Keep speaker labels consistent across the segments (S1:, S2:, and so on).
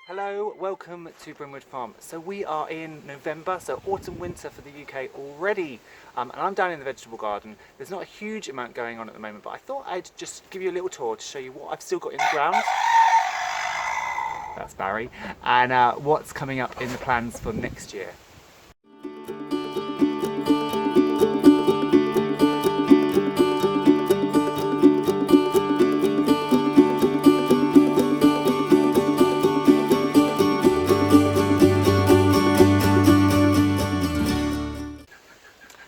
S1: Hello, welcome to Brimwood Farm. So we are in November, so autumn winter for the UK already. And I'm down in the vegetable garden. There's not a huge amount going on at the moment, but I thought I'd just give you a little tour to show you what I've still got in the ground. That's Barry. And what's coming up in the plans for next year.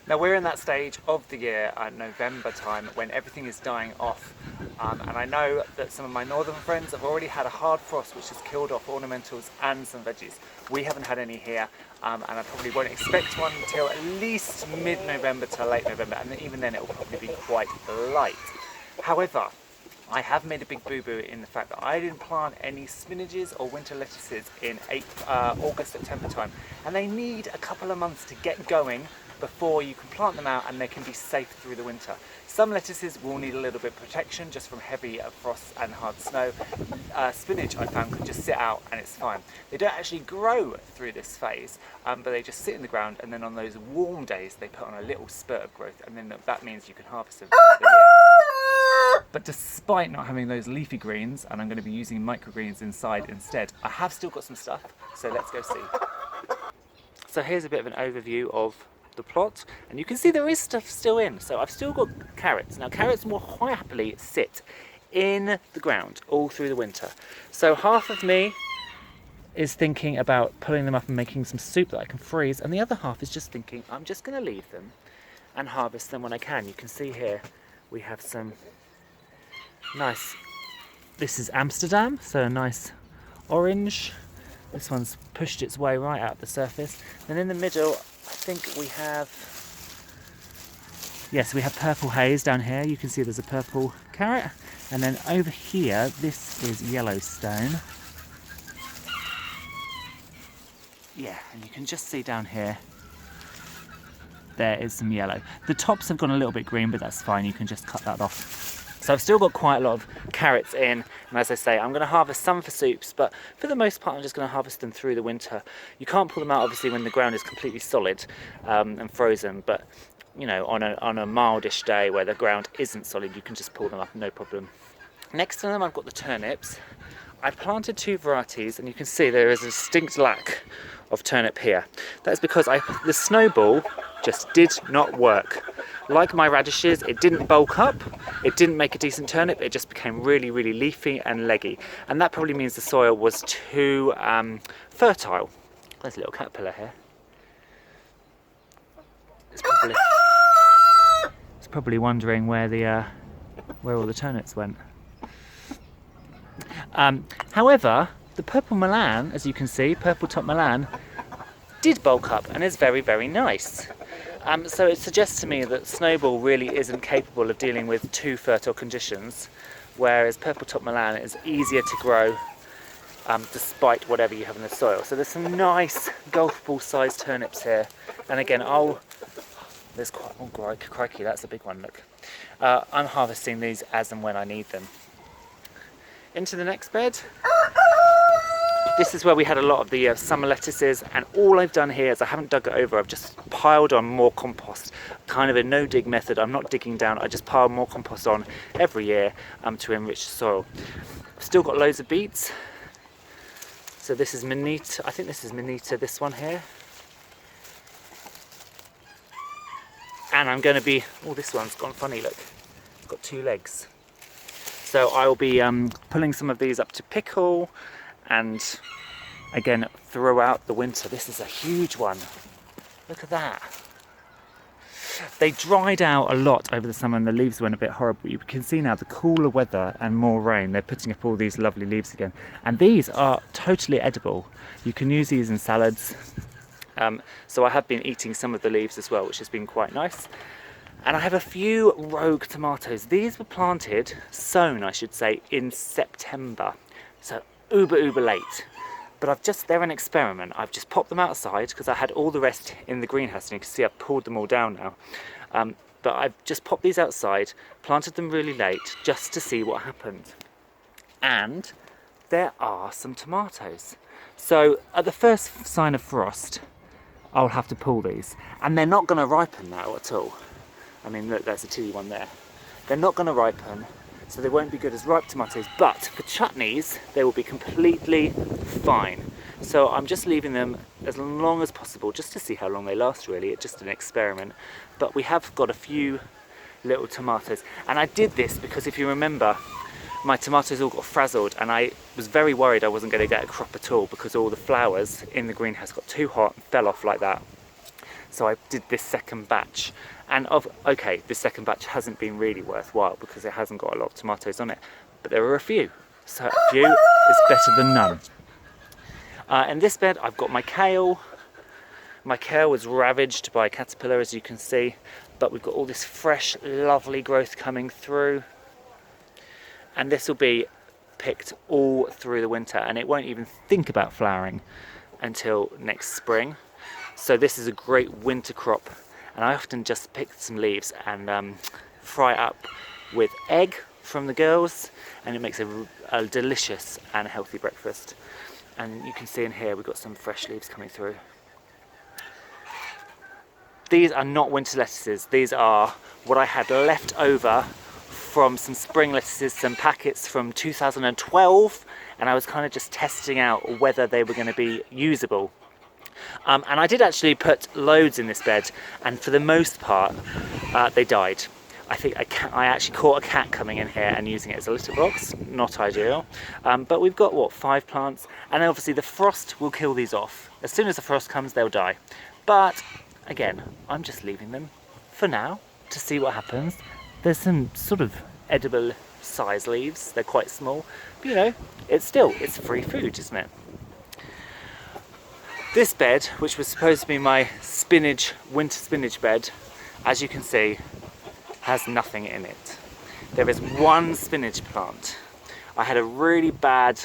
S1: Now we're in that stage of the year, November time, when everything is dying off. And I know that some of my northern friends have already had a hard frost which has killed off ornamentals and some veggies. We haven't had any here, and I probably won't expect one until at least mid-November to late November, and even then it will probably be quite light. However, I have made a big boo-boo in the fact that I didn't plant any spinaches or winter lettuces in August, September time, and they need a couple of months to get going before you can plant them out and they can be safe through the winter. Some lettuces will need a little bit of protection just from heavy frost and hard snow. Spinach I found could just sit out and it's fine. They don't actually grow through this phase, but they just sit in the ground, and then on those warm days they put on a little spurt of growth, and then that means you can harvest them throughout the year. But despite not having those leafy greens, and I'm going to be using microgreens inside instead, I have still got some stuff, so let's go see. So here's a bit of an overview of the plot, and you can see there is stuff still in. So I've still got carrots. Now carrots will quite happily sit in the ground all through the winter. So half of me is thinking about pulling them up and making some soup that I can freeze, and the other half is just thinking I'm just going to leave them and harvest them when I can. You can see here we have some nice, this is Amsterdam, so a nice orange. This one's pushed its way right out the surface. And in the middle, I think we have, yes, we have purple haze down here. You can see there's a purple carrot. And then over here, this is Yellowstone. Yeah, and you can just see down here, there is some yellow. The tops have gone a little bit green, but that's fine. You can just cut that off. So I've still got quite a lot of carrots in, and as I say, I'm going to harvest some for soups, but for the most part I'm just going to harvest them through the winter. You can't pull them out obviously when the ground is completely solid and frozen, but you know, on a mildish day where the ground isn't solid, you can just pull them up, no problem. Next to them I've got the turnips. I planted two varieties, and you can see there is a distinct lack of turnip here. That's because the snowball just did not work. Like my radishes, it didn't bulk up, it didn't make a decent turnip, it just became really, really leafy and leggy. And that probably means the soil was too fertile. There's a little caterpillar here. It's probably wondering where all the turnips went. However, the purple Milan, as you can see, purple top Milan, did bulk up and is very, very nice. So it suggests to me that snowball really isn't capable of dealing with too fertile conditions, whereas purple top Milan is easier to grow despite whatever you have in the soil. So there's some nice golf ball sized turnips here, and again there's quite, oh crikey, that's a big one, look. I'm harvesting these as and when I need them. Into the next bed. This is where we had a lot of the summer lettuces, and all I've done here is I haven't dug it over, I've just piled on more compost, kind of a no-dig method. I'm not digging down, I just pile more compost on every year to enrich the soil. I've still got loads of beets. So this is Manita, I think this is Manita, this one here. And I'm going to be, oh, this one's gone funny, look, it's got two legs. So I will be pulling some of these up to pickle, and again throughout the winter. This is a huge one, look at that. They dried out a lot over the summer and the leaves went a bit horrible. You can see now the cooler weather and more rain, they're putting up all these lovely leaves again, and these are totally edible. You can use these in salads. So I have been eating some of the leaves as well, which has been quite nice. And I have a few rogue tomatoes. These were planted, sown I should say, in September, so uber late. But they're an experiment. I've just popped them outside because I had all the rest in the greenhouse, and you can see I've pulled them all down now. But I've just popped these outside, planted them really late just to see what happened. And there are some tomatoes. So at the first sign of frost, I'll have to pull these, and they're not going to ripen now at all. I mean, look, there's a teeny one there. They're not going to ripen, so they won't be good as ripe tomatoes, but for chutneys, they will be completely fine. So I'm just leaving them as long as possible, just to see how long they last really. It's just an experiment. But we have got a few little tomatoes. And I did this because if you remember, my tomatoes all got frazzled and I was very worried I wasn't going to get a crop at all because all the flowers in the greenhouse got too hot and fell off like that. So I did this second batch. And okay, this second batch hasn't been really worthwhile because it hasn't got a lot of tomatoes on it. But there were a few. So a few is better than none. In this bed I've got my kale. My kale was ravaged by a caterpillar, as you can see, but we've got all this fresh, lovely growth coming through. And this will be picked all through the winter, and it won't even think about flowering until next spring. So this is a great winter crop, and I often just pick some leaves and fry it up with egg from the girls, and it makes a delicious and healthy breakfast. And you can see in here we've got some fresh leaves coming through. These are not winter lettuces, these are what I had left over from some spring lettuces, some packets from 2012, and I was kind of just testing out whether they were going to be usable. And I did actually put loads in this bed, and for the most part they died. I think I actually caught a cat coming in here and using it as a litter box. Not ideal. But we've got, what, 5 plants? And obviously the frost will kill these off. As soon as the frost comes, they'll die. But, again, I'm just leaving them for now to see what happens. There's some sort of edible size leaves. They're quite small. But, you know, it's free food, isn't it? This bed, which was supposed to be my winter spinach bed, as you can see, has nothing in it. There is one spinach plant. I had a really bad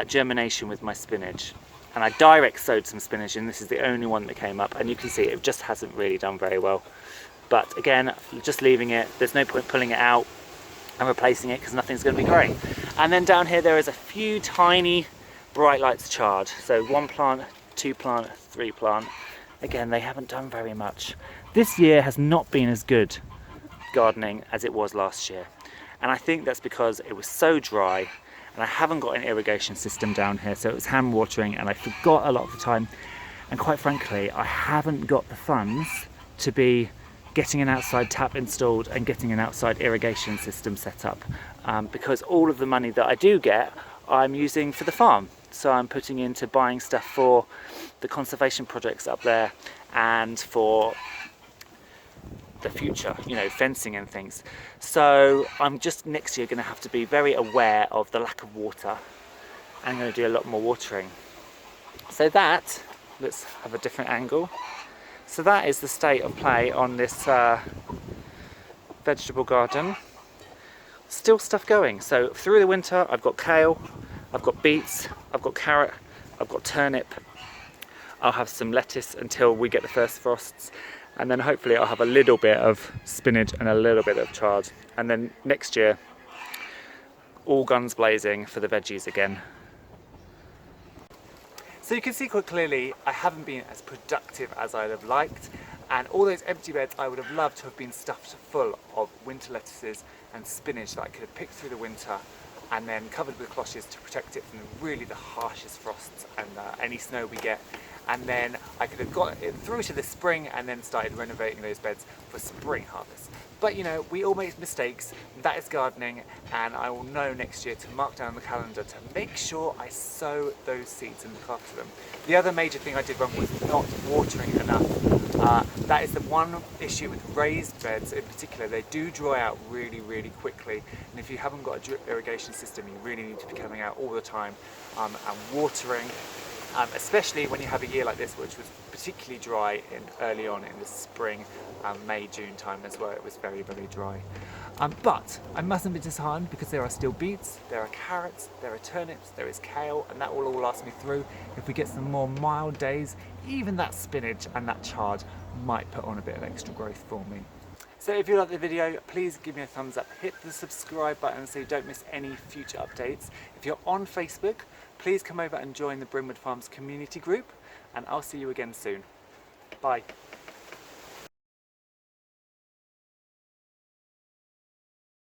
S1: germination with my spinach, and I direct sowed some spinach, and this is the only one that came up, and you can see it just hasn't really done very well. But again, just leaving it, there's no point pulling it out and replacing it because nothing's going to be growing. And then down here there is a few tiny bright lights charred. So 1 plant, 2 plant, 3 plant. Again, they haven't done very much. This year has not been as good gardening as it was last year, and I think that's because it was so dry, and I haven't got an irrigation system down here, so it was hand watering, and I forgot a lot of the time, and quite frankly I haven't got the funds to be getting an outside tap installed and getting an outside irrigation system set up, because all of the money that I do get I'm using for the farm. So I'm putting into buying stuff for the conservation projects up there and for the future, you know, fencing and things. So I'm just next year going to have to be very aware of the lack of water. I'm going to do a lot more watering. So that, let's have a different angle. So that is the state of play on this vegetable garden. Still stuff going. So through the winter I've got kale, I've got beets, I've got carrot, I've got turnip. I'll have some lettuce until we get the first frosts. And then hopefully I'll have a little bit of spinach and a little bit of chard. And then next year, all guns blazing for the veggies again. So you can see quite clearly I haven't been as productive as I'd have liked. And all those empty beds I would have loved to have been stuffed full of winter lettuces and spinach that I could have picked through the winter and then covered with cloches to protect it from really the harshest frosts and any snow we get. And then I could have got it through to the spring and then started renovating those beds for spring harvest. But you know, we all make mistakes, that is gardening, and I will know next year to mark down the calendar to make sure I sow those seeds and look after them. The other major thing I did wrong was not watering enough. That is the one issue with raised beds in particular. They do dry out really, really quickly, and if you haven't got a drip irrigation system, you really need to be coming out all the time and watering. Especially when you have a year like this, which was particularly dry early on in the spring, May, June time as well. It was very, very dry. But I mustn't be disheartened because there are still beets, there are carrots, there are turnips, there is kale, and that will all last me through. If we get some more mild days, even that spinach and that chard might put on a bit of extra growth for me. So if you like the video, please give me a thumbs up, hit the subscribe button so you don't miss any future updates. If you're on Facebook, please come over and join the Brimwood Farms community group, and I'll see you again soon. Bye.